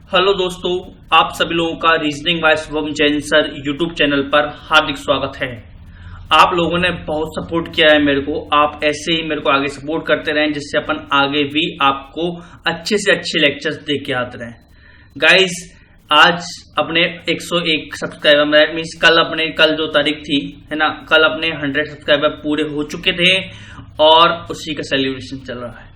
Hello दोस्तों, आप सभी लोगों का reasoning by Shubham Jain sir YouTube channel पर हार्दिक स्वागत है। आप लोगों ने बहुत सपोर्ट किया है मेरे को, आप ऐसे ही मेरे को आगे सपोर्ट करते रहें जिससे अपन आगे भी आपको अच्छे से अच्छे लेक्चर्स दे के आते रहें। गाइस, आज अपने 101 सब्सक्राइबर मीन्स कल जो तारीख थी है ना, कल अपने 100 सब्सक्राइबर पूरे हो चुके थे और उसी का सेलिब्रेशन चल रहा है।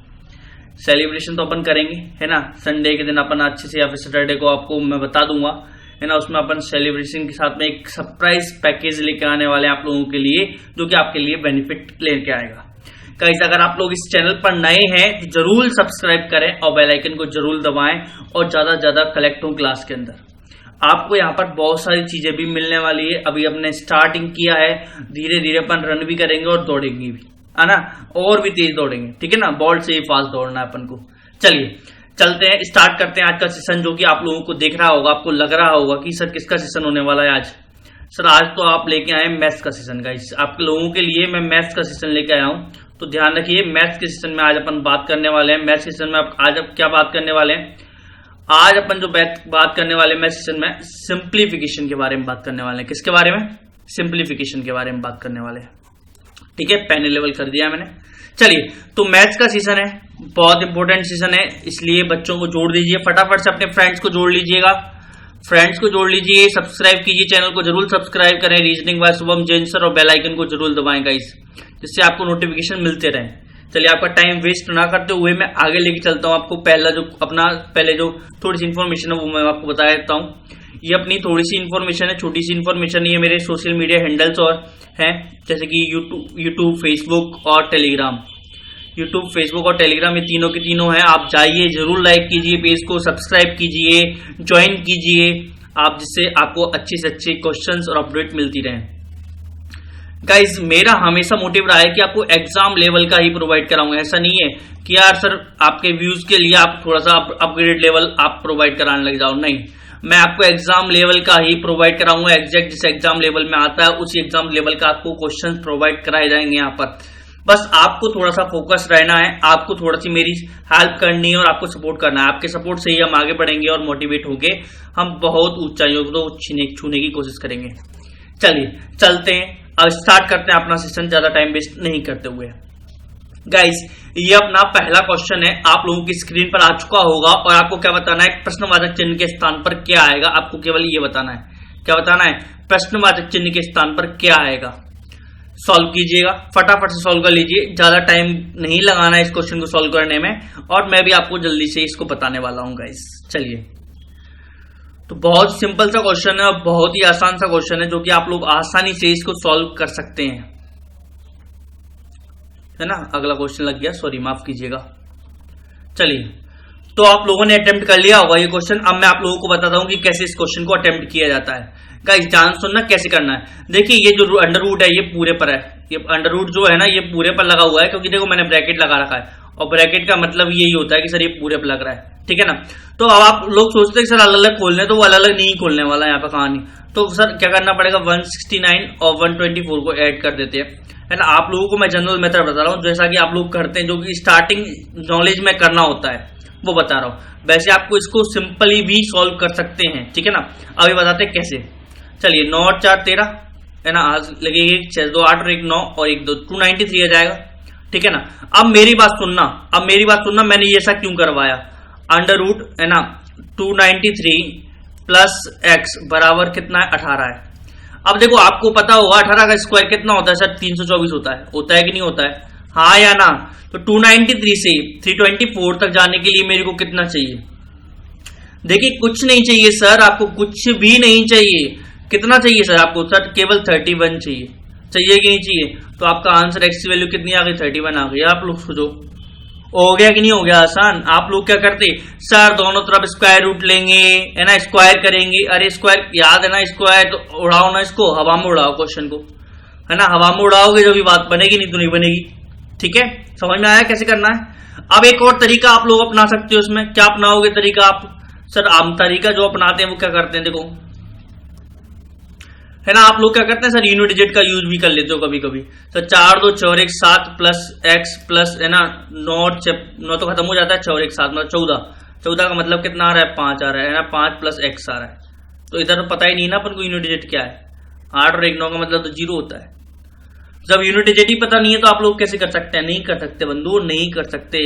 सेलिब्रेशन तो अपन करेंगे है ना, संडे के दिन अपन अच्छे से या फिर सैटरडे को आपको मैं बता दूंगा है ना। उसमें अपन सेलिब्रेशन के साथ में एक सरप्राइज पैकेज लेके आने वाले हैं आप लोगों के लिए, जो कि आपके लिए बेनिफिट लेके आएगा। गाइस, अगर आप लोग इस चैनल पर नए हैं तो जरूर सब्सक्राइब करें और बेल आइकन को जरूर दबाएं और ज्यादा से ज्यादा कलेक्ट हो क्लास के अंदर। आपको यहाँ पर बहुत सारी चीजें भी मिलने वाली है। अभी अपने स्टार्टिंग किया है, धीरे धीरे अपन रन भी करेंगे और दौड़ेंगे भी है ना, और भी तेज दौड़ेंगे, ठीक है ना। बॉल से ही फास्ट दौड़ना है अपन को। चलिए चलते हैं, स्टार्ट करते हैं आज का सेशन, जो कि आप लोगों को देख रहा होगा, आपको लग रहा होगा कि सर किसका सेशन होने वाला है आज। सर आज तो आप लेके आए मैथ्स का सेशन। गाइस, आप लोगों के लिए मैं मैथ्स का सेशन लेके आया हूँ, तो ध्यान रखिए। मैथ्स के सेशन में आज अपन बात करने वाले हैं। मैथ्स के सेशन में आज अब क्या बात करने वाले हैं, आज अपन जो बात करने वाले हैं मैथ्स सेशन में सिंप्लीफिकेशन के बारे में बात करने वाले हैं। किसके बारे में? सिंप्लीफिकेशन के बारे में बात करने वाले हैं। ठीक है, पेन लेवल कर दिया मैंने। चलिए, तो मैथ्स का सीजन है, बहुत इंपॉर्टेंट सीजन है, इसलिए बच्चों को जोड़ दीजिए, फटाफट से अपने फ्रेंड्स को जोड़ लीजिएगा। फ्रेंड्स को जोड़ लीजिए, सब्सक्राइब कीजिए, चैनल को जरूर सब्सक्राइब करें reasoning by Shubham Jain sir, और बेल आइकन को जरूर दबाएं गाइस, जिससे आपको नोटिफिकेशन मिलते रहें। चलिए, आपका टाइम वेस्ट ना करते हुए मैं आगे लेके चलता हूँ आपको। पहले जो थोड़ी सी इन्फॉर्मेशन है वो मैं आपको बता देता हूँ। ये अपनी थोड़ी सी इन्फॉर्मेशन है, छोटी सी इन्फॉर्मेशन। ये मेरे सोशल मीडिया हैंडल्स और हैं, जैसे कि यूट्यूब, फेसबुक और टेलीग्राम। यूट्यूब, फेसबुक और टेलीग्राम, ये तीनों के तीनों हैं। आप जाइए, जरूर लाइक कीजिए पेज को, सब्सक्राइब कीजिए, ज्वाइन कीजिए आप, जिससे आपको अच्छे से अच्छे क्वेश्चंस और अपडेट मिलती रहे। गाइस, मेरा हमेशा मोटिव रहा है कि आपको एग्जाम लेवल का ही प्रोवाइड कराऊंगा। ऐसा नहीं है कि यार सर आपके व्यूज के लिए आप थोड़ा सा अपग्रेड लेवल आप प्रोवाइड कराने लग जाओ। नहीं, मैं आपको एग्जाम लेवल का ही प्रोवाइड कराऊंगा। एग्जैक्ट जिस एग्जाम लेवल में आता है उसी एग्जाम लेवल का आपको क्वेश्चंस प्रोवाइड कराए जाएंगे यहाँ पर। बस आपको थोड़ा सा फोकस रहना है, आपको थोड़ा सी मेरी हेल्प करनी है और आपको सपोर्ट करना है। आपके सपोर्ट से ही हम आगे बढ़ेंगे और मोटिवेट होंगे, हम बहुत ऊंचाइयों को छूने की कोशिश करेंगे। चलिए चलते हैं, अब स्टार्ट करते हैं अपना सेशन, ज्यादा टाइम वेस्ट नहीं करते हुए। गाइस, ये अपना पहला क्वेश्चन है, आप लोगों की स्क्रीन पर आ चुका होगा और आपको क्या बताना है, प्रश्नवाचक चिन्ह के स्थान पर क्या आएगा। आपको केवल ये बताना है, क्या बताना है, प्रश्नवाचक चिन्ह के स्थान पर क्या आएगा। सॉल्व कीजिएगा, फटाफट से सॉल्व कर लीजिए, ज्यादा टाइम नहीं लगाना है इस क्वेश्चन को सॉल्व करने में, और मैं भी आपको जल्दी से इसको बताने वाला हूं गाइस। चलिए, तो बहुत सिंपल सा क्वेश्चन है और बहुत ही आसान सा क्वेश्चन है, जो कि आप लोग आसानी से इसको सॉल्व कर सकते हैं, है ना। अगला क्वेश्चन लग गया, सॉरी माफ कीजिएगा। चलिए, तो आप लोगों ने अटेम्प्ट कर लिया होगा ये क्वेश्चन। अब मैं आप लोगों को बताता हूं कि कैसे इस क्वेश्चन को अटेम्प्ट किया जाता है। गाइस, जान सुनना कैसे करना है। देखिए, ये जो अंडर रूट है ये पूरे पर है, ये अंडर रूट जो है ना ये पूरे पर लगा हुआ है, क्योंकि देखो मैंने ब्रैकेट लगा रखा है, और ब्रैकेट का मतलब यही होता है कि सर ये पूरे पर लग रहा है, ठीक है ना। तो अब आप लोग सोचते हैं सर अलग अलग खोलने, तो वो अलग अलग नहीं खोलने वाला है यहाँ पर कहानी। तो सर क्या करना पड़ेगा, 169 और 124 को ऐड कर देते हैं, है ना। आप लोगों को मैं जनरल मेथड बता रहा हूँ, जैसा कि आप लोग करते हैं, जो कि स्टार्टिंग नॉलेज में करना होता है वो बता रहा हूँ। वैसे आपको इसको सिंपली भी सॉल्व कर सकते हैं, ठीक है ना। अभी बताते हैं कैसे। चलिए, 9 और 4 13 है ना, आज लगेगी 6 2 8 और 1 9 और 1 2 293 आ जाएगा, ठीक है ना। अब मेरी बात सुनना, मैंने ये ऐसा क्यों करवाया। अंडर रूट है ना 293 प्लस एक्स बराबर कितना है, 18 है। अब देखो, आपको पता होगा 18 का स्क्वायर कितना होता है सर, 324 होता है कि नहीं होता है, हाँ या ना। तो 293 से 324 तक जाने के लिए मेरे को कितना चाहिए। देखिए, कुछ नहीं चाहिए सर, आपको कुछ भी नहीं चाहिए। कितना चाहिए सर आपको, सर केवल 31 चाहिए कि नहीं चाहिए। तो आपका आंसर एक्स की वैल्यू कितनी आ गई, 31 आ गई। आप लोग सोचो, हो गया कि नहीं हो गया आसान। आप लोग क्या करते, सर दोनों तरफ स्क्वायर रूट लेंगे, है ना, स्क्वायर करेंगे। अरे स्क्वायर याद है ना, स्क्वायर तो उड़ाओ ना, इसको हवा में उड़ाओ क्वेश्चन को, है ना। हवा में उड़ाओगे जब भी बात बनेगी, नहीं तो नहीं बनेगी, ठीक है। समझ में आया कैसे करना है। अब एक और तरीका आप लोग अपना सकते हो। उसमें क्या अपनाओगे तरीका आप, सर आम तरीका जो अपनाते हैं वो क्या करते हैं, देखो है ना, आप लोग क्या करते हैं सर, यूनिट डिजिट का यूज भी कर लेते हो कभी कभी। तो 4 2 4 1 7 प्लस एक्स प्लस है ना 9 तो खत्म हो जाता है, 4 1 7 मतलब 14 14 का मतलब कितना आ रहा है, 5 आ रहा है ना, 5 प्लस x आ रहा है। तो इधर तो पता ही नहीं ना अपन को यूनिट डिजिट क्या है। 8 और 1 9 का मतलब तो 0 होता है। जब यूनिट डिजिट ही पता नहीं है तो आप लोग कैसे कर सकते हैं? नहीं कर सकते बंधु, नहीं कर सकते,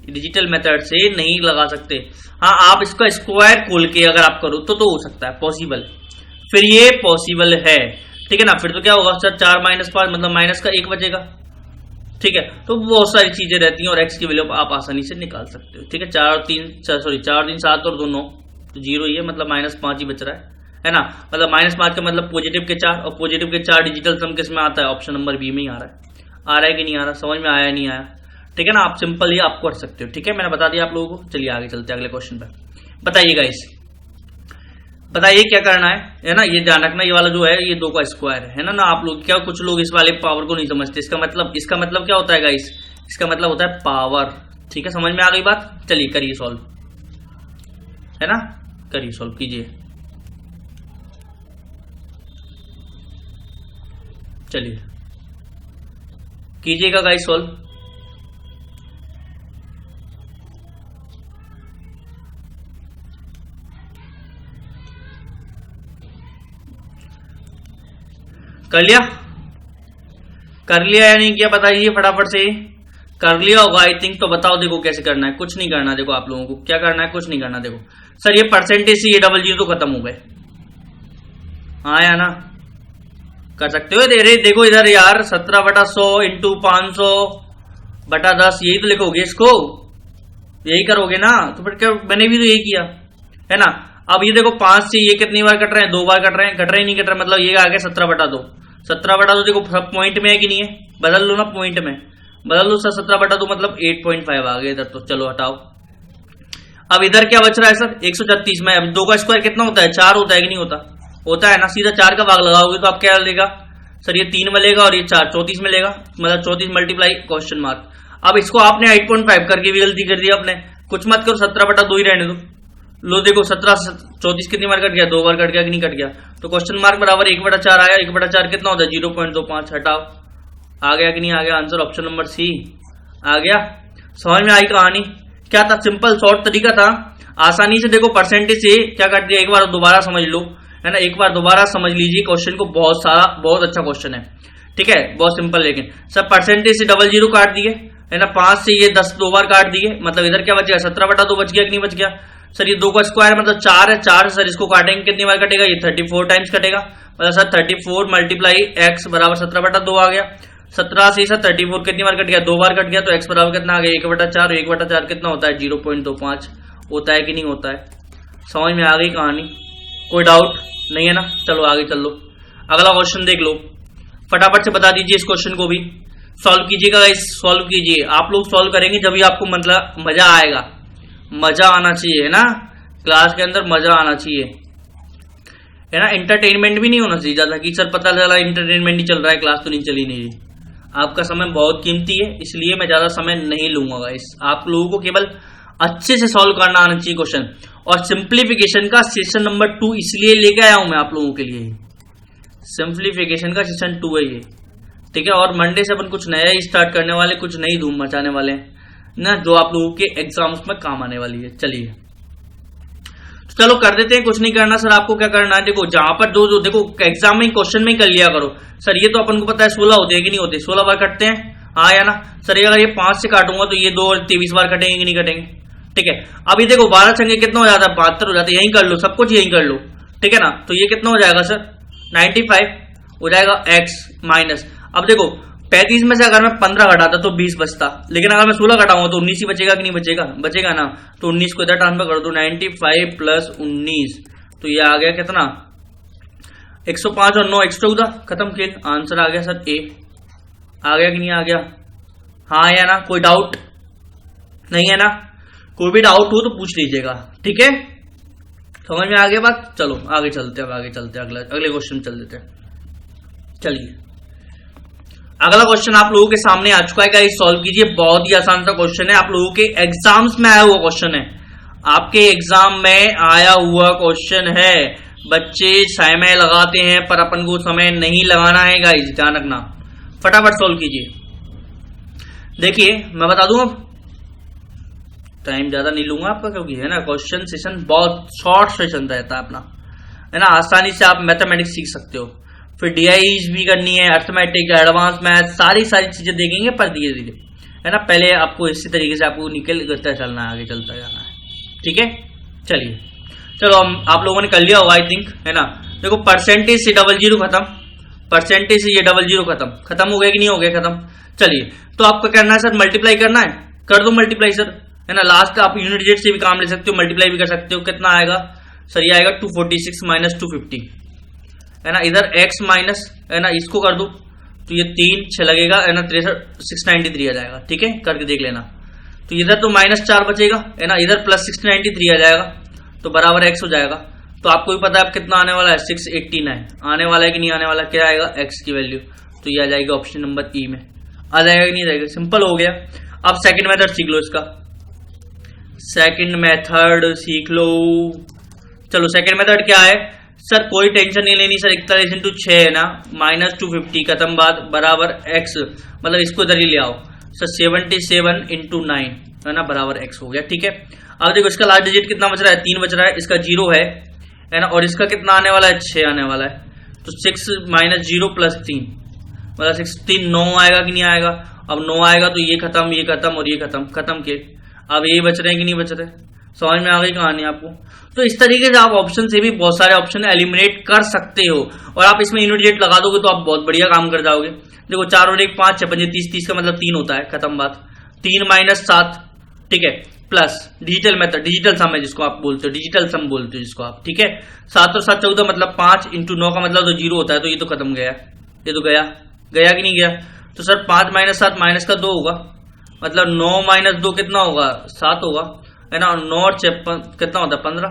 डिजिटल मेथड से नहीं लगा सकते। हाँ, आप इसका स्क्वायर खोल के अगर आप करो तो हो सकता है पॉसिबल, फिर ये पॉसिबल है, ठीक है ना। फिर तो क्या होगा सर, 4 माइनस 5 मतलब माइनस का 1 बचेगा, ठीक है। तो बहुत सारी चीजें रहती हैं और x की वैल्यू आप आसानी से निकाल सकते हो, ठीक है। 4 और 3 7 और 2 9 तो 0 ही है, मतलब -5 ही बच रहा है ना। मतलब -5 का मतलब पॉजिटिव के 4, और पॉजिटिव के 4 डिजिटल सम किस में आता है, ऑप्शन नंबर बी में ही आ रहा है कि नहीं आ रहा, समझ में आया नहीं आया, ठीक है ना। आप सिंपल ही आप कर सकते हो, ठीक है। मैंने बता दिया आप लोगों को। चलिए आगे चलते हैं अगले क्वेश्चन पर। बताइएगा इस, बताइए क्या करना है ना। ये ध्यान रखना, ये वाला जो है ये 2 का स्क्वायर है ना। आप लोग क्या, कुछ लोग इस वाले पावर को नहीं समझते। इसका मतलब क्या होता है गाइस, इसका मतलब होता है पावर, ठीक है। समझ में आ गई बात। चलिए करिए सॉल्व, है ना, करिए सॉल्व कीजिए। चलिए कीजिएगा गाइस सॉल्व। कर लिया, कर लिया या नहीं किया बताइए फटाफट से। कर लिया होगा आई थिंक। तो बताओ देखो कैसे करना है। कुछ नहीं करना, देखो आप लोगों को क्या करना है, कुछ नहीं करना। देखो सर ये परसेंटेज से ये डबल जीरो तो खत्म हो गए, हाँ या ना, कर सकते हो। देखो इधर यार 17/100 इंटू 500/10 यही तो लिखोगे इसको, यही करोगे ना। तो फिर क्या, मैंने भी तो यही किया है ना। अब ये देखो 5 से ये कितनी बार कट रहे हैं, 2 बार कट रहे हैं, कट रहे ही नहीं कट रहे, मतलब ये आ गया 17/2। 17/2 देखो सब पॉइंट में है कि नहीं है, बदल लो ना पॉइंट में, बदल लो सर। 17/2 मतलब 8.5 आ गया इधर। तो चलो हटाओ। अब इधर क्या बच रहा है सर, 136 में। अब 2 का स्क्वायर कितना होता है, 4 होता है कि नहीं होता, होता है ना। सीधा 4 का भाग लगाओगे तो आप क्या लेगा सर, ये 3 मिलेगा और ये 4 34 मिलेगा, मतलब 34 मल्टीप्लाई क्वेश्चन मार्क। अब इसको आपने 8.5 करके भी गलती कर दिया आपने। कुछ मत करो, 17/2 ही रहने दो। लो देखो 17 34 कितनी बार कट गया, 2 बार कट गया कि नहीं कट गया। तो क्वेश्चन मार्क बराबर 1/4 आया। 1/4 कितना होता है, 0.25। हटाओ, आ गया कि नहीं आ गया आंसर, ऑप्शन नंबर सी आ गया। समझ में आई कहानी, क्या था, सिंपल शॉर्ट तरीका था। आसानी से देखो परसेंटेज से क्या कर दिया, एक बार दोबारा समझ लो, है ना, एक बार दोबारा समझ लीजिए क्वेश्चन को। बहुत अच्छा क्वेश्चन है, ठीक है, बहुत सिंपल। लेकिन सर परसेंटेज से डबल जीरो काट दिए, है ना, 5 से ये 10 2 बार काट दिए, मतलब इधर क्या बचेगा, 17/2 बच गया कि नहीं बच गया सर। ये 2 का स्क्वायर मतलब 4 है, 4 सर इसको काटेंगे कितनी बार कटेगा, ये 34 टाइम्स कटेगा, मतलब सर 34 मल्टीप्लाई x बराबर 17/2 आ गया। 17 से सर 34 कितनी बार कट गया, 2 बार कट गया, तो x बराबर कितना आ गया, 1/4। 1/4 कितना होता है, 0.25 होता है कि नहीं होता है। समझ में आ गई कहानी, कोई डाउट नहीं है ना। चलो आगे चल लो, अगला क्वेश्चन देख लो, फटाफट से बता दीजिए इस क्वेश्चन को भी। सॉल्व कीजिएगा गाइस, सॉल्व कीजिए। आप लोग सॉल्व करेंगे जब भी आपको मतलब मजा आएगा, मजा आना चाहिए, है ना, क्लास के अंदर मजा आना चाहिए, है ना। एंटरटेनमेंट भी नहीं होना चाहिए ज्यादा, कि सर पता चला एंटरटेनमेंट नहीं चल रहा है, क्लास तो नहीं चली नहीं रही। आपका समय बहुत कीमती है, इसलिए मैं ज्यादा समय नहीं लूंगा गाइस। आप लोगों को केवल अच्छे से सॉल्व करना आना चाहिए क्वेश्चन। और सिंप्लीफिकेशन का सेशन नंबर 2 इसलिए लेके आया हूं मैं आप लोगों के लिए, सिंप्लीफिकेशन का सेशन 2 है ये, ठीक है। और मंडे से अपन कुछ नया ही स्टार्ट करने वाले, कुछ नई धूम मचाने वाले हैं ना, जो आप लोगों के एग्जाम्स में काम आने वाली है। चलिए तो चलो कर देते हैं। कुछ नहीं करना सर, आपको क्या करना है, देखो जहां पर जो देखो एग्जाम में क्वेश्चन में कर लिया करो सर। ये तो अपन को पता है 16 होते हैं कि नहीं होते, 16 बार कटते हैं, हाँ या ना सर। ये अगर ये 5 से काटूंगा तो ये 2 और 23 बार कटेंगे कि नहीं कटेंगे, ठीक है। अभी देखो 12 संख्या कितना हो जाता है, 72 हो जाता है। यही कर लो, सब कुछ यही कर लो, ठीक है ना। तो ये कितना हो जाएगा सर, 95 हो जाएगा x माइनस। अब देखो 35 में से अगर मैं 15 घटाता तो 20 बचता, लेकिन अगर मैं 16 घटाऊंगा तो 19 ही बचेगा कि नहीं बचेगा, बचेगा ना। तो 19 को इधर ट्रांसफर कर दो, 95 प्लस 19, तो ये आ गया कितना, 105 और 9 114, खत्म खेल। आंसर आ गया सर ए, आ गया कि नहीं आ गया, हाँ या ना, कोई डाउट नहीं है ना। कोई भी डाउट हो तो पूछ लीजिएगा, ठीक है। समझ में आ गया बात। चलो आगे चलते हैं, आगे चलते हैं, अगले क्वेश्चन चल देते हैं। चलिए अगला क्वेश्चन आप लोगों के सामने आ चुका है गाइस, सॉल्व कीजिए। बहुत ही आसान सा क्वेश्चन है, आप लोगों के एग्जाम्स में आया हुआ क्वेश्चन है, आपके एग्जाम में आया हुआ क्वेश्चन है। बच्चे समय लगाते हैं पर अपन को समय नहीं लगाना है गाइस, ध्यान रखना। फटाफट सॉल्व कीजिए। देखिए मैं बता दूं, अब टाइम ज्यादा नहीं लूंगा आपका, क्योंकि है ना क्वेश्चन सेशन बहुत शॉर्ट सेशन रहता है अपना, है ना। आसानी से आप मैथमेटिक्स सीख सकते हो। फिर डीआईज भी करनी है, अर्थमेटिक, एडवांस मैथ, सारी चीजें देखेंगे पर धीरे धीरे, है ना। पहले आपको इसी तरीके से आपको निकल करता चलना है, आगे चलता जाना है, ठीक है। चलिए, चलो आप लोगों ने कर लिया होगा आई थिंक, है ना। देखो परसेंटेज से 00 खत्म, परसेंटेज से ये 00 खत्म हो गया कि नहीं हो गया खत्म। चलिए, तो आपको करना है सर मल्टीप्लाई करना है, कर दो मल्टीप्लाई सर, है ना। लास्ट आप यूनिट डिजिट से भी काम ले सकते हो, मल्टीप्लाई भी कर सकते हो। कितना आएगा सर, ये आएगा 246 माइनस 250, है ना। इधर x माइनस, है ना, इसको कर दो तो ये 3 6 लगेगा, है ना, 693 आ जाएगा, ठीक है, करके देख लेना। तो इधर तो -4 बचेगा, है ना, इधर प्लस 693 आ जाएगा, तो बराबर x हो जाएगा। तो आपको भी पता है अब कितना आने वाला है, 689 आने वाला है कि नहीं आने वाला, क्या आएगा x की वैल्यू, तो ये आ जाएगी ऑप्शन नंबर ई में, आ जाएगा कि नहीं जाएगा, सिंपल हो गया। अब सेकंड मेथड सीख लो, इसका सेकंड मेथड सीख लो। चलो सेकंड मेथड क्या है सर, कोई टेंशन नहीं लेनी सर, 41 × 6 है ना, -250 खत्म बात, बराबर x, मतलब इसको इधर ही ले आओ सर, 77 × 9, है ना, बराबर x हो गया, ठीक है। अब देखो इसका लास्ट डिजिट कितना बच रहा है, 3 बच रहा है, इसका 0 है ना, और इसका कितना आने वाला है, 6 आने वाला है। तो 6 - 0 + 3 मतलब 16 9 आएगा कि नहीं आएगा। अब 9 आएगा तो ये खत्म और ये खत्म के, अब ये बच रहे हैं कि नहीं बच रहे, समझ में आ गई कहानी आपको। तो इस तरीके से आप ऑप्शन से भी बहुत सारे ऑप्शन एलिमिनेट कर सकते हो, और आप इसमें यूनिट डिजिट लगा दोगे तो आप बहुत बढ़िया काम कर जाओगे। देखो 4 और 1 5 6 5 30, 30 का मतलब 3 होता है, खत्म बात। 3 - 7, ठीक है, प्लस डिजिटल मेथड, डिजिटल सम है जिसको आप बोलते हो, डिजिटल सम बोलते हो जिसको आप, ठीक है। 7 और 7 14 मतलब 5 × 9 का मतलब तो 0 होता है, तो ये तो खत्म गया, ये तो गया कि नहीं गया। तो सर 5 - 7 माइनस का 2 होगा, मतलब 9 - 2 कितना होगा, 7 होगा, है ना। 9 और 6 कितना होता है, 15,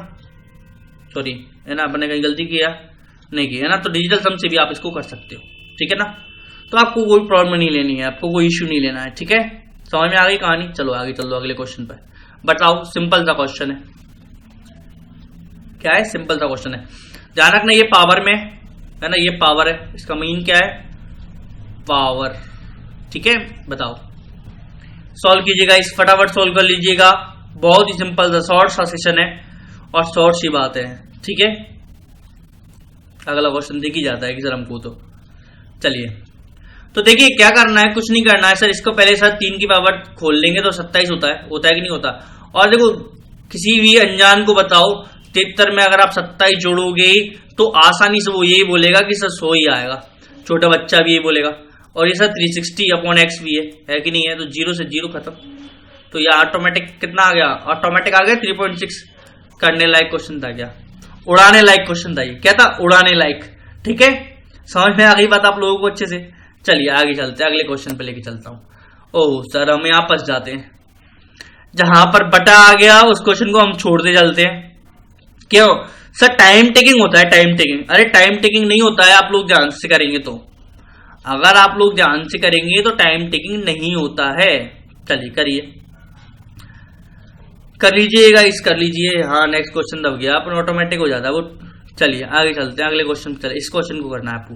सॉरी, है ना, आपने कहीं गलती किया नहीं की, है ना। तो डिजिटल सम से भी आप इसको कर सकते हो, ठीक है ना। तो आपको कोई प्रॉब्लम नहीं लेनी है, आपको कोई इश्यू नहीं लेना है, ठीक है, समझ में आ गई कहानी। चलो आगे चल लो अगले क्वेश्चन पे, बताओ, सिंपल सा क्वेश्चन है, क्या है, सिंपल सा क्वेश्चन है। ध्यान रखना ये पावर में है ना, ये पावर है, इसका मीन क्या है, पावर, ठीक है। बताओ, सॉल्व कीजिएगा, इस फटाफट सॉल्व कर लीजिएगा, बहुत ही सिंपल सा शॉर्ट सा सेशन है और शॉर्ट सी बात है, ठीक है। अगला क्वेश्चन देख ही जाता है कि सर हमको, तो चलिए, तो देखिए क्या करना है, कुछ नहीं करना है सर, इसको पहले सर 3 की पावर खोल लेंगे तो 27 होता है कि नहीं होता। और देखो किसी भी अनजान को बताओ 73 में अगर आप 27 जोड़ोगे तो आसानी से वो यही बोलेगा कि सर 100 ही आएगा, छोटा बच्चा भी यही बोलेगा। और ये सर 360/x भी है कि नहीं है, तो 0 से 0 खत्म। तो ये ऑटोमेटिक कितना आ गया, ऑटोमेटिक आ गया 3.6। करने लायक क्वेश्चन था क्या, उड़ाने लायक क्वेश्चन था, ये क्या था, उड़ाने लायक, ठीक है। समझ में आ गई बात आप लोगों को अच्छे से। चलिए आगे चलते हैं, अगले क्वेश्चन पे लेके चलता हूं। ओह सर हम यहाँ फंस जाते हैं, जहां पर बटा आ गया उस क्वेश्चन को हम छोड़ते चलते हैं। क्यों सर, टाइम टेकिंग होता है, टाइम टेकिंग। अरे टाइम टेकिंग नहीं होता है, आप लोग ध्यान से करेंगे तो, अगर आप लोग ध्यान से करेंगे तो टाइम टेकिंग नहीं होता है। चलिए करिए, कर लीजिएगा, इस कर लीजिए। हाँ नेक्स्ट क्वेश्चन दब गया, अपन ऑटोमेटिक हो जाता है वो। चलिए आगे चलते हैं, अगले क्वेश्चन। चलिए इस क्वेश्चन को करना है आपको।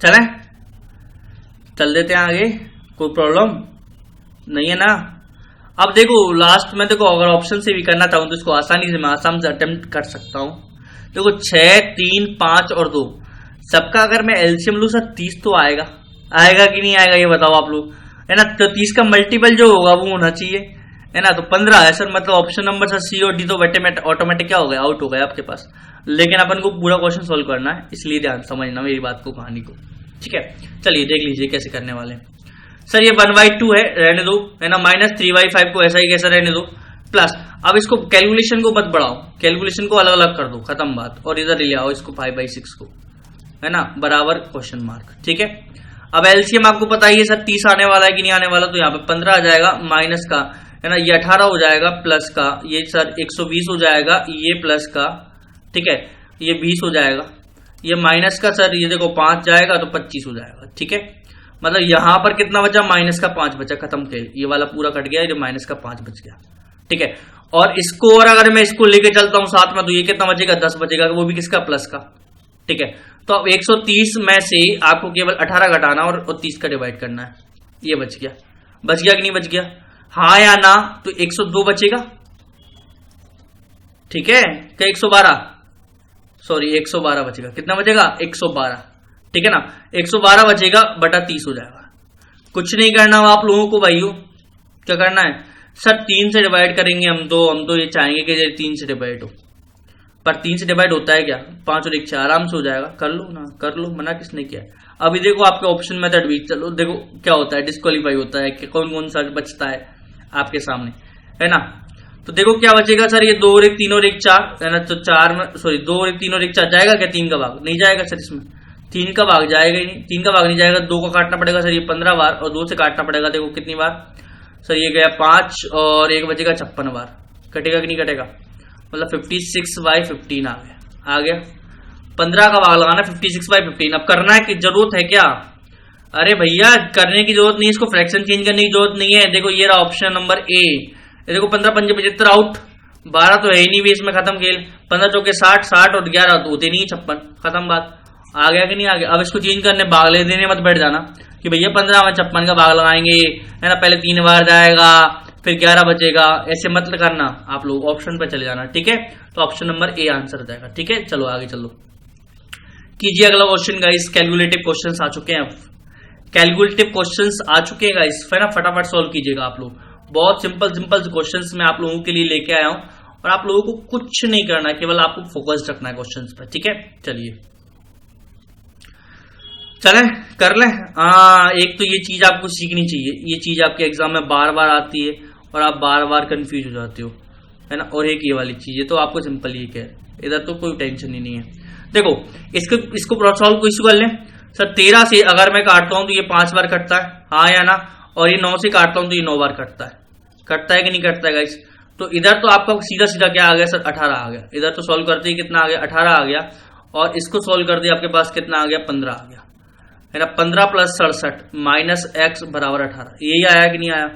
चलें, चल देते हैं आगे, कोई प्रॉब्लम नहीं है ना। अब देखो लास्ट में, देखो अगर ऑप्शन से भी करना चाहूं तो इसको आसानी से मैं आसाम से अटेम्प्ट कर सकता हूं। देखो 6 3 5 और 2 सबका अगर मैं एलसीएम लूं सर 30 तो आएगा कि नहीं आएगा, ये बताओ आप लोग, है ना। तो 30 का मल्टीपल जो होगा वो होना चाहिए, है ना। तो 15 है सर, मतलब ऑप्शन नंबर सर सी और डी तो ऑटोमेटिक क्या हो गया, आउट हो गया आपके पास। लेकिन अपन को पूरा क्वेश्चन सोल्व करना है, इसलिए ध्यान समझना मेरी बात को, कहानी को, ठीक है। चलिए देख लीजिए कैसे करने वाले हैं। सर ये 1/2 है, रहने दो, है ना। -3/5 को ऐसा ही कैसा रहने दो, प्लस अब इसको कैलकुलेशन को मत बढ़ाओ, कैलकुलेशन को अलग अलग कर दो, खत्म बात। और इधर ले आओ इसको 5/6 को, है ना, बराबर क्वेश्चन मार्क, ठीक है। अब एलसीएम आपको पता ही है सर 30 आने वाला है कि नहीं आने वाला, तो यहाँ पे 15 आ जाएगा, माइनस का, है ना, ये 18 हो जाएगा, प्लस का ये सर 120 हो जाएगा, ये प्लस का, ठीक है, ये 20 हो जाएगा, ये माइनस का सर ये देखो 5 जाएगा तो 25 हो जाएगा, ठीक है। मतलब यहां पर कितना बचा, माइनस का 5 बचा, खत्म थे, ये वाला पूरा कट गया, जो माइनस का 5 बच गया, ठीक है। और इसको, और अगर मैं इसको लेके चलता हूं साथ में, तो ये कितना बचेगा, 10 बचेगा, वो भी किसका, प्लस का, ठीक है। तो अब 130 में से आपको केवल 18 घटाना और 30 का डिवाइड करना है। ये बच गया कि नहीं बच गया? हाँ या ना? तो 102 बचेगा, ठीक है। क्या 112? सॉरी 112 बचेगा। कितना बचेगा? 112, ठीक है ना। 112 बचेगा बटा 30 हो जाएगा। कुछ नहीं करना आप लोगों को भाइयों, क्या करना है सर? 3 से डिवाइड करेंगे हम तो ये चाहेंगे कि 3 से डिवाइड हो, पर 3 से डिवाइड होता है क्या? 5 और 1 6 आराम से हो जाएगा। कर लो ना, कर लो, मना किसने किया? अभी देखो आपके ऑप्शन मेथड भी, चलो देखो क्या होता है, डिस्क्वालीफाई होता है कि कौन कौन सा बचता है आपके सामने, है ना। तो देखो क्या बचेगा सर, ये 2 और 1 3 और 1 4 है ना। तो 4 में सॉरी 2 और 1 3 और 1 4 जाएगा क्या? 3 का भाग नहीं जाएगा सर, इसमें 3 का भाग जाएगा ही नहीं। 3 का भाग नहीं जाएगा, 2 का काटना पड़ेगा सर, ये 15 बार, और 2 से काटना पड़ेगा, देखो कितनी बार सर, ये गया 5 और 1 बचेगा 56 बार। कटेगा कि नहीं कटेगा? मतलब 56/15 आ गया। 15 का भाग लगाना 56/15। अब करना है कि जरूरत है क्या? अरे भैया करने की जरूरत नहीं, इसको फ्रैक्शन चेंज करने की जरूरत नहीं है। देखो ये रहा ऑप्शन नंबर ए, देखो 15 पंजे 75 आउट, 12 तो है ही नहीं भी इसमें, खत्म खेल। 15 चौके 60, 60 और 11 तो होते नहीं 56, खत्म बात। आ गया कि नहीं आ गया? अब इसको चेंज करने भाग ले देने मत बैठ जाना कि भैया 15 में 56 का भाग लगाएंगे, है ना। पहले 3 बार जाएगा, फिर 11 बचेगा, ऐसे मत करना आप लोग, ऑप्शन पे चले जाना, ठीक है। तो ऑप्शन नंबर ए आंसर हो जाएगा, ठीक है। चलो आगे चलो, कीजिए अगला क्वेश्चन गाइस। कैलकुलेटिव क्वेश्चंस आ चुके हैं, अब कैलकुलेटिव क्वेश्चंस आ चुके हैं गाइस, है ना। फटाफट सॉल्व कीजिएगा आप लोग। बहुत सिंपल सिंपल क्वेश्चंस मैं आप लोगों के लिए लेके आया हूं, और आप लोगों को कुछ नहीं करना है, केवल आपको फोकस रखना है क्वेश्चंस पर, ठीक है। चलिए चलें कर लें। एक तो ये चीज आपको सीखनी चाहिए, ये चीज आपके एग्जाम में बार बार आती है और आप बार बार कंफ्यूज हो जाते हो, है ना। और एक ये वाली चीज है, तो आपको सिंपल ये क्या है, इधर तो कोई टेंशन ही नहीं है। देखो इसको सॉल्व इशू कर लें सर। 13 से अगर मैं काटता हूं तो ये 5 बार कटता है, हाँ या ना। और ये 9 से काटता हूं तो ये 9 बार कटता है कि नहीं कटता है गाइस। तो इधर तो आपका सीधा सीधा क्या आ गया सर? 18 आ गया। इधर तो सॉल्व करते ही कितना आ गया? 18 आ गया। और इसको सॉल्व कर दिया, आपके पास कितना आ गया? 15 आ गया, है ना। 15 + 67 माइनस x बराबर 18, यही आया कि नहीं आया?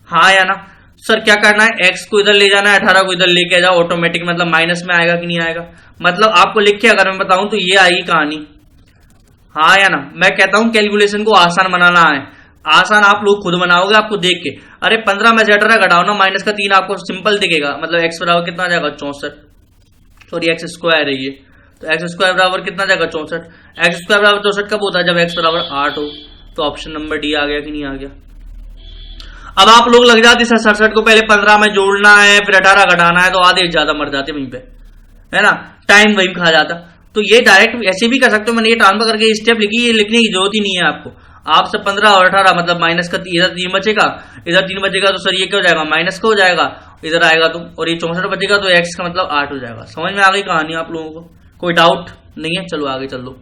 हाँ या ना। सर क्या करना है, x को इधर ले जाना है, 18 को इधर लेके जाओ, ऑटोमेटिक मतलब माइनस में आएगा कि नहीं आएगा? मतलब आपको लिख के अगर मैं बताऊं तो ये आएगी कहानी, हाँ या ना। मैं कहता हूं कैलकुलेशन को आसान बनाना है, आसान आप लोग खुद बनाओगे आपको देख के। अरे 15 में से 18 घटाओ ना, माइनस का 3 आपको सिंपल दिखेगा, मतलब x बराबर कितना आ जाएगा? 64, सॉरी x स्क्वायर है ये, तो x स्क्वायर बराबर कितना जाएगा? 64। x स्क्वायर बराबर 64 कब होता है? जब x बराबर 8 हो। तो ऑप्शन नंबर डी आ गया कि नहीं आ गया? अब आप लोग लग जाते सर 67 को पहले 15 में जोड़ना है, फिर 18 घटाना है, तो आधे ज्यादा मर जाते वहीं पे, है ना, टाइम वहीं खा जाता। तो ये डायरेक्ट ऐसे भी कर सकते हो, मैंने ये ट्रांसफर करके स्टेप लिखी, ये लिखने की जरूरत ही नहीं है आपको। आपसे 15 और 18 मतलब माइनस का इधर 3 बचेगा, इधर 3 बचेगा, तो सर ये क्या हो जाएगा? माइनस का हो जाएगा, इधर आएगा तो, और ये 64 बचेगा तो x का मतलब 8 हो जाएगा। समझ में आ गई कहानी आप लोगों को? कोई डाउट नहीं है? चलो आगे चल लो।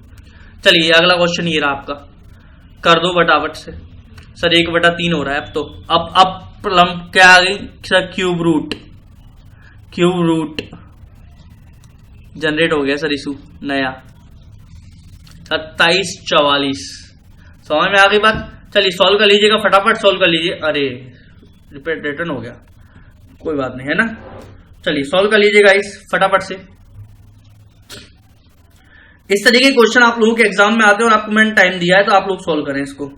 चलिए अगला क्वेश्चन ये रहा आपका, कर दो फटाफट से। सर 1/3 हो रहा है अब तो। अब क्या आ गई सर? क्यूब रूट जनरेट हो गया सर इशू नया 2744। समझ में आ गई बात? चलिए सॉल्व कर लीजिएगा, फटाफट सॉल्व कर लीजिए। अरे रिटर्न हो गया, कोई बात नहीं, है ना। चलिए सॉल्व कर लीजिएगा इस फटाफट से। इस तरीके के क्वेश्चन आप लोगों के एग्जाम में आते हैं और आपको मैंने टाइम दिया है, तो आप लोग सॉल्व करें इसको।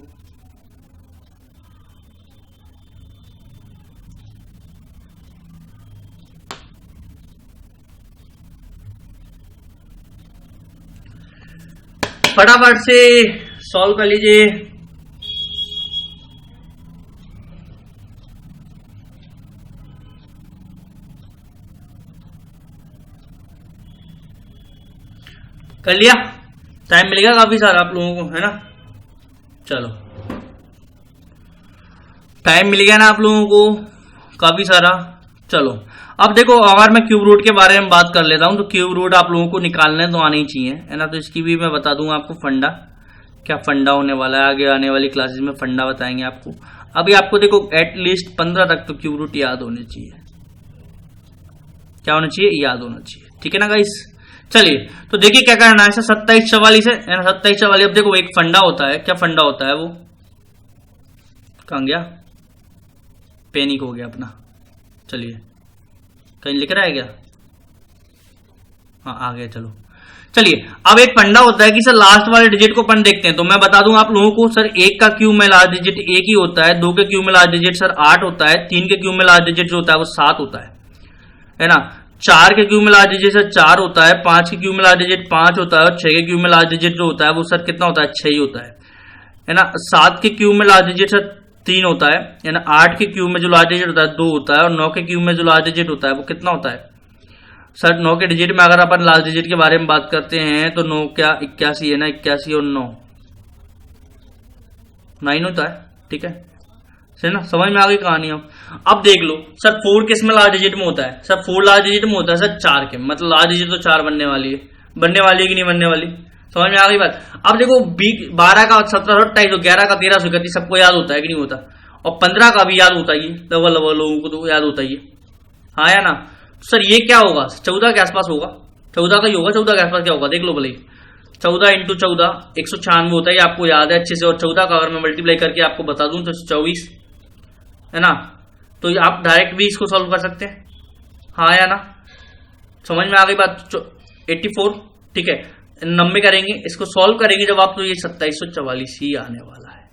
फटाफट से सॉल्व कर लीजिए। कर लिया? टाइम मिलेगा काफी सारा आप लोगों को, है ना। चलो टाइम मिल गया ना आप लोगों को काफी सारा। चलो अब देखो, अगर मैं क्यूब रूट के बारे में बात कर लेता हूं, तो क्यूब रूट आप लोगों को निकालने तो आने ही चाहिए, है ना। तो इसकी भी मैं बता दूंगा आपको फंडा, क्या फंडा होने वाला है, आगे आने वाली क्लासेस में फंडा बताएंगे आपको। अभी आपको देखो एटलीस्ट 15 तक तो क्यूब रूट याद होने चाहिए। क्या होना चाहिए? याद होना चाहिए, ठीक है ना गाइस। चलिए तो देखिए क्या करना है, 2744 है ना, 2744। अब देखो एक फंडा होता है, क्या फंडा होता है वो? कहां गया? पैनिक हो गया अपना। चलिए कहीं लिख रहा है क्या? हाँ आ गया। चलो चलिए अब एक फंडा होता है कि सर लास्ट वाले डिजिट को अपन देखते हैं। तो मैं बता दूं आप लोगों को, सर 1 का क्यूब में लास्ट डिजिट 1 ही होता है, 2 के क्यूब में लास्ट डिजिट सर 8 होता है, 3 के क्यूब में लास्ट डिजिट जो होता है वो 7 होता है ना। 4 के क्यूब में लास्ट डिजिट सर 4 होता है, 5 के क्यूब में लास्ट डिजिट 5 होता है, और 6 के क्यूब में लास्ट डिजिट जो होता है वो सर कितना होता है, 6 ही होता है ना। 7 के क्यूब में लास्ट डिजिट सर 3 होता है ना। 8 के क्यूब में जो लास्ट डिजिट होता है 2 होता है, और 9 के क्यूब में जो लास्ट डिजिट होता है वो कितना होता है सर। 9 के डिजिट में अगर अपन लास्ट डिजिट के बारे में बात करते हैं तो 9 क्या 81 है ना, 81 और 9 होता है, ठीक है ना। समझ में आ गई कहानी। अब देख लो सर 4 किस में लास्ट डिजिट में होता है, सर 4 लास्ट डिजिट में होता है सर 4 के, मतलब लास्ट डिजिट तो 4 बनने वाली है कि नहीं बनने वाली, समझ में आ गई बात। अब देखो 12 का 1728, 11 का 1331 सबको याद होता है कि नहीं होता, और 15 का भी याद होता ही है, डबल लोगों को तो याद होता ही है, हाँ या ना। सर ये क्या होगा, 14 के आसपास होगा, 14 का ही होगा। 14 के आसपास क्या होगा देख लो भले, 14 इंटू 14 196 होता है, आपको याद है अच्छे से। और 14 का अगर मैं मल्टीप्लाई करके आपको बता दूं तो 24 है ना। तो आप डायरेक्ट भी इसको सॉल्व कर सकते हैं, हाँ या ना। समझ में आ गई बात। 84, ठीक है। 90 करेंगे, इसको सॉल्व करेंगे जब आप, तो ये 2744 ही आने वाला है,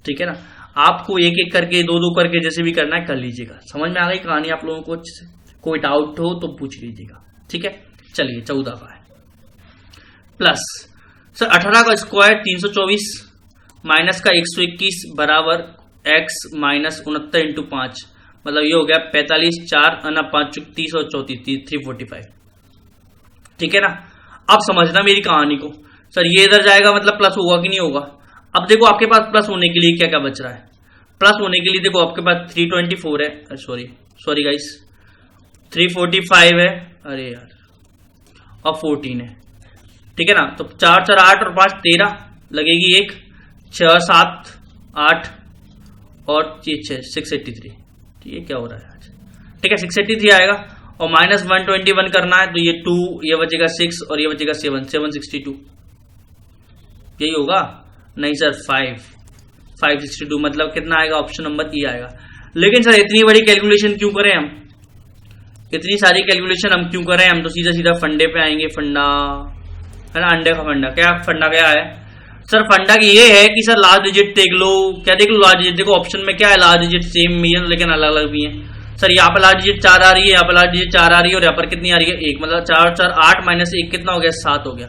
ठीक है ना। आपको एक एक करके 2-2 करके जैसे भी करना है कर लीजिएगा। समझ में आ गई कहानी आप लोगों को अच्छे से। कोई डाउट हो तो पूछ लीजिएगा, ठीक है। चलिए 14 का है प्लस सर 18 का स्क्वायर 324 माइनस का 121 बराबर x माइनस 69 इंटू 5, मतलब ये हो गया 45, 4 अन्ना 5 30 और 34 345, ठीक है ना। अब समझना मेरी कहानी को, सर ये इधर जाएगा मतलब प्लस होगा कि नहीं होगा। अब देखो आपके पास प्लस होने के लिए क्या क्या बच रहा है। प्लस होने के लिए देखो आपके पास 324 है, सॉरी गाइस 345 है, अरे यार, और 14 है, ठीक है ना। तो 4 4 8 और 5 13 लगेगी, 1 6 7 8 और 6 683, ये क्या हो रहा है आज, ठीक है 683 आएगा। और माइनस 121 करना है तो ये 2, ये बचेगा 6 और ये बचेगा 7 762, यही होगा। नहीं सर 562, मतलब कितना आएगा, ऑप्शन नंबर ई आएगा। लेकिन सर इतनी बड़ी कैलकुलेशन क्यों करें हम, इतनी सारी कैलकुलेशन हम क्यों करें, हम तो सीधा सीधा फंडे पे आएंगे। फंडा है ना, अंडे का फंडा। क्या फंडा क्या है सर, फंडा की ये है कि सर लास्ट डिजिट देख लो, क्या देख लो लास्ट डिजिट, देखो ऑप्शन में क्या है, लास्ट डिजिट सेम भी है लेकिन अलग अलग भी है। सर यहाँ पर लास्ट डिजिट 4 आ रही है, यहाँ पर लास्ट डिजिट 4 आ रही है, और यहाँ पर कितनी आ रही है 1, मतलब 4 4 8 माइनस 1 कितना हो गया 7 हो गया।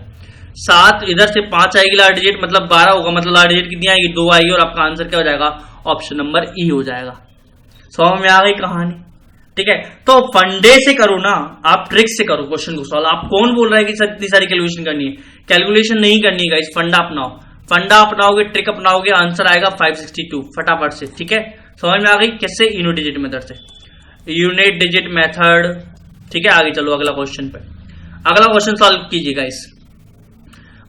7 इधर से 5 आएगी लास्ट डिजिट, मतलब 12 होगा, मतलब लास्ट डिजिट कितनी आएगी 2 आएगी, और आपका आंसर क्या हो जाएगा, ऑप्शन नंबर ई हो जाएगा। समझ में आ गई कहानी, ठीक है। तो फंडे से करो ना, आप ट्रिक से करो क्वेश्चन को सॉल्व। आप कौन बोल रहा है कि सर इतनी सारी कैलकुलेशन करनी है, कैलकुलेशन नहीं करनी है गाइस, फंडा अपनाओ। फंडा अपनाओगे, ट्रिक अपनाओगे, आंसर आएगा 562 फटाफट से, ठीक है। समझ में आ गई कैसे, यूनिट डिजिट मेथड से, यूनिट डिजिट मेथड, ठीक है। आगे चलो अगला क्वेश्चन पे, अगला क्वेश्चन सॉल्व कीजिए गाइस।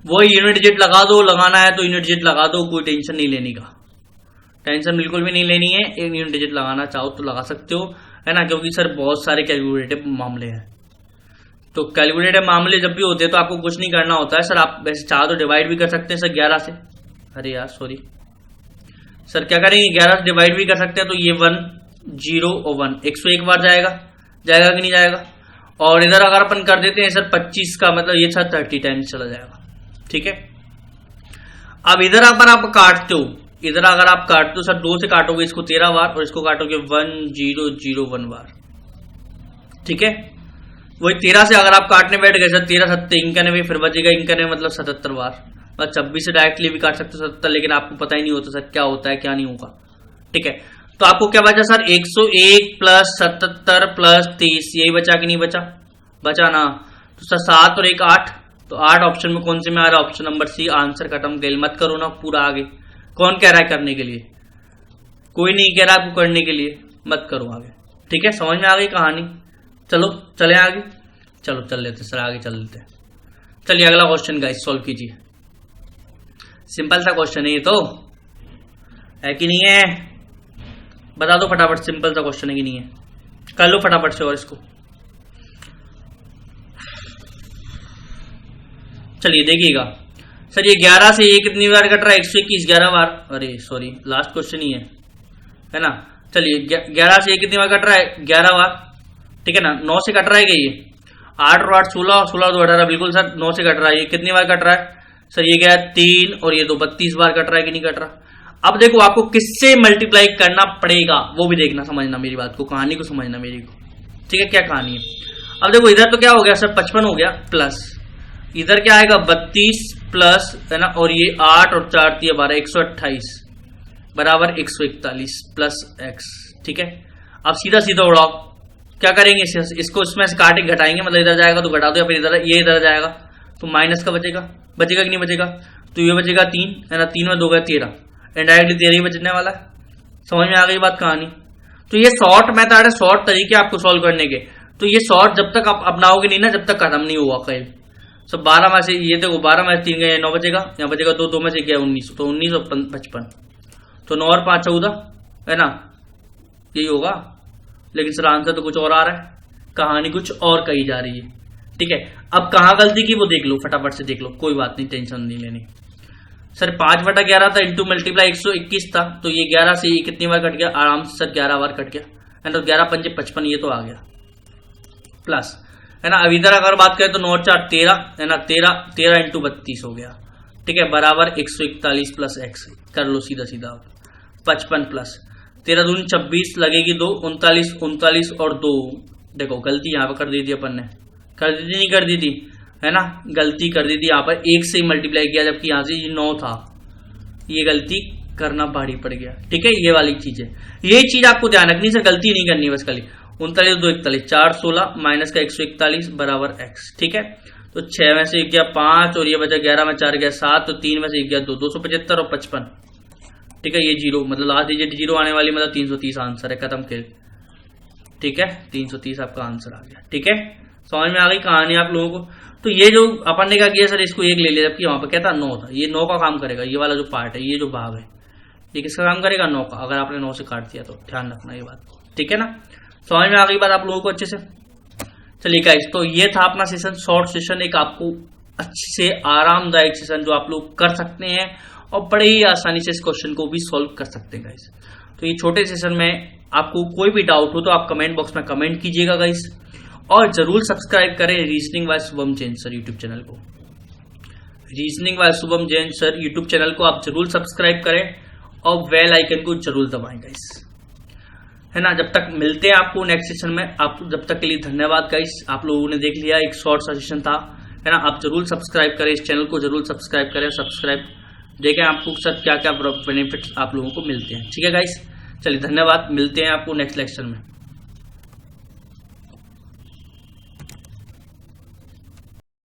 वो यूनिट डिजिट लगा दो, लगाना है तो यूनिट डिजिट लगा दो, कोई टेंशन नहीं लेने का, टेंशन बिल्कुल भी नहीं लेनी है। एक यूनिट डिजिट लगाना चाहो तो लगा सकते हो, है ना, क्योंकि सर बहुत सारे कैलकुलेटिव मामले हैं। तो कैलकुलेटिव मामले जब भी होते हैं तो आपको कुछ नहीं करना होता है सर, आप वैसे चाहो तो डिवाइड भी कर सकते हैं सर 11 से, अरे यार सॉरी सर, क्या करेंगे 11 से डिवाइड भी कर सकते हैं। तो ये 1 0 और 1 101 बार जाएगा कि नहीं जाएगा। और इधर अगर अपन कर देते हैं सर 25 का, मतलब ये सर 30 टाइम्स चला जाएगा, ठीक है। अब इधर अगर आप काटते हो, इधर अगर आप काटते हो सर 2 से काटोगे इसको 13 बार, और इसको काटोगे 1001 बार, ठीक है। वही 13 से अगर आप काटने बैठ गए सर 13 7 91, फिर बचेगा 91, मतलब 77 बार। बस 26 से डायरेक्टली भी काट सकते हो 77, लेकिन आपको पता ही नहीं होता सर क्या होता है क्या नहीं होगा, ठीक है। तो आपको क्या बचा सर 101 प्लस 77 प्लस 30, यही बचा कि नहीं बचा, बचा ना। तो सर 7 और 1 8, तो 8 ऑप्शन में कौन से में आ रहा है, ऑप्शन नंबर सी। आंसर खत्म, गए मत करो ना पूरा आगे। कौन कह रहा है करने के लिए, कोई नहीं कह रहा आपको करने के लिए, मत करो आगे, ठीक है। समझ में आ गई कहानी, चलो चले आगे, चलो चल लेते सर, आगे चल लेते हैं। चलिए अगला क्वेश्चन गाइस सॉल्व कीजिए। सिंपल सा क्वेश्चन है ये, तो है कि नहीं है, बता दो फटाफट, सिंपल सा क्वेश्चन है कि नहीं है, कर लो फटाफट से। और इसको चलिए देखिएगा सर, ये 11 से ये कितनी बार कट रहा है, 121 11 बार, अरे सॉरी लास्ट क्वेश्चन ही है ना। चलिए 11 से ये कितनी बार कट रहा है 11 बार, ठीक है ना। 9 से कट रहा है क्या ये, 8 और 8 16, 16 2 18, बिल्कुल सर 9 से कट रहा है। ये कितनी बार कट रहा है सर? ये गया 3 और ये 2 32 बार कट रहा है कि नहीं कट रहा। अब देखो आपको किससे मल्टीप्लाई करना पड़ेगा वो भी देखना, समझना मेरी बात को, कहानी को समझना मेरी को, ठीक है? क्या कहानी है? अब देखो इधर तो क्या हो गया सर 55 हो गया, प्लस इधर क्या आएगा 32 प्लस, है ना, और ये 8 और 4 3 12 128 बराबर 141 प्लस x, ठीक है? अब सीधा सीधा उड़ाओ, क्या करेंगे इसको इसमें से काटे घटाएंगे, मतलब इधर जाएगा तो घटा दो, या फिर इधर ये इधर जाएगा तो माइनस का बचेगा, बचेगा कि नहीं बचेगा? तो ये बचेगा 3, है ना, 3 में 2 गए 13, इनडायरेक्टली 13 ही बचने वाला है। समझ में आ गई बात कहानी? तो ये शॉर्ट मेथड है, शॉर्ट तरीके आपको सॉल्व करने के। तो ये शॉर्ट जब तक आप अपनाओगे नहीं ना, जब तक खत्म नहीं हुआ कहीं। सब 12 में से ये देखो 12 में से 3 गए 9 बचेगा, यहाँ बचेगा 2, 2 में से क्या 19, तो 19 और 55, तो 9 और 5 14, है ना, यही होगा। लेकिन सर आंसर तो कुछ और आ रहा है, कहानी कुछ और कही जा रही है, ठीक है? अब कहाँ गलती की वो देख लो, फटाफट से देख लो, कोई बात नहीं, टेंशन नहीं लेनी। सर 5/11 था इंटू मल्टीप्लाई 121 था, तो ये 11 से ये कितनी बार कट गया? आराम से सर 11 बार कट गया, है ना, तो 11 5 55, ये तो आ गया प्लस, है ना। अब इधर अगर बात करें तो 9 4 13, है ना, 13 इंटू 32 हो गया, ठीक है, बराबर 141 प्लस x, कर लो सीधा सीधा 55 प्लस 13 दूनी 26, लगेगी 2 39 39 और 2, देखो गलती यहाँ पर कर दी थी अपन ने, कर दी थी नहीं कर दी थी, है ना, गलती कर दी थी यहाँ पर, 1 से ही मल्टीप्लाई किया जबकि यहाँ से ये 9 था, ये गलती करना भारी पड़ गया, ठीक है? ये वाली चीज है, ये चीज आपको ध्यान रखनी, सर गलती नहीं करनी बस खाली। 39 2 41 4 16 माइनस का 141 बराबर x, ठीक है? तो 6 में से गया 5 और ये बचा 11 में 4 गया 7, तो 3 में से गया 2, 275 और 55, ठीक है? ये 0 मतलब लास्ट डिजिट 0 आने वाली, मतलब 330 आंसर है, खत्म खेल, ठीक है? 330 आपका आंसर आ गया, ठीक है? समझ में आ गई कहानी आप लोगों को? तो ये जो अपन ने क्या किया सर, इसको 1 ले लिया, जबकि वहां पर क्या था 9 था, ये 9 का काम करेगा, ये वाला जो पार्ट है, ये जो भाग है, ये किसका काम करेगा? 9 का, अगर आपने 9 से काट दिया तो ध्यान रखना ये बात, ठीक है ना? समझ में आ गई बात आप लोगों को अच्छे से? चलिए गाइस, तो ये था अपना सेशन, शॉर्ट सेशन, एक आपको अच्छे से आरामदायक सेशन जो आप लोग कर सकते हैं और बड़े ही आसानी से इस क्वेश्चन को भी सॉल्व कर सकते हैं गाइस। तो ये छोटे सेशन में आपको कोई भी डाउट हो तो आप कमेंट बॉक्स में कमेंट कीजिएगा गाइस, और जरूर सब्सक्राइब करें reasoning by Shubham Jain sir YouTube channel को। Reasoning by Shubham Jain sir YouTube channel को आप जरूर सब्सक्राइब करें और बेल आइकन को जरूर दबाएं गाइस, है ना। जब तक मिलते हैं आपको नेक्स्ट सेशन में, आप जब तक के लिए धन्यवाद गाइस। आप लोगों ने देख लिया, एक शॉर्ट सा सेशन था, है ना। आप जरूर सब्सक्राइब करें, इस चैनल को जरूर सब्सक्राइब करें, सब्सक्राइब देखें आपको सर क्या क्या बेनिफिट्स आप लोगों को मिलते हैं, ठीक है गाइस। चलिए धन्यवाद, मिलते हैं आपको नेक्स्ट लेक्चर में।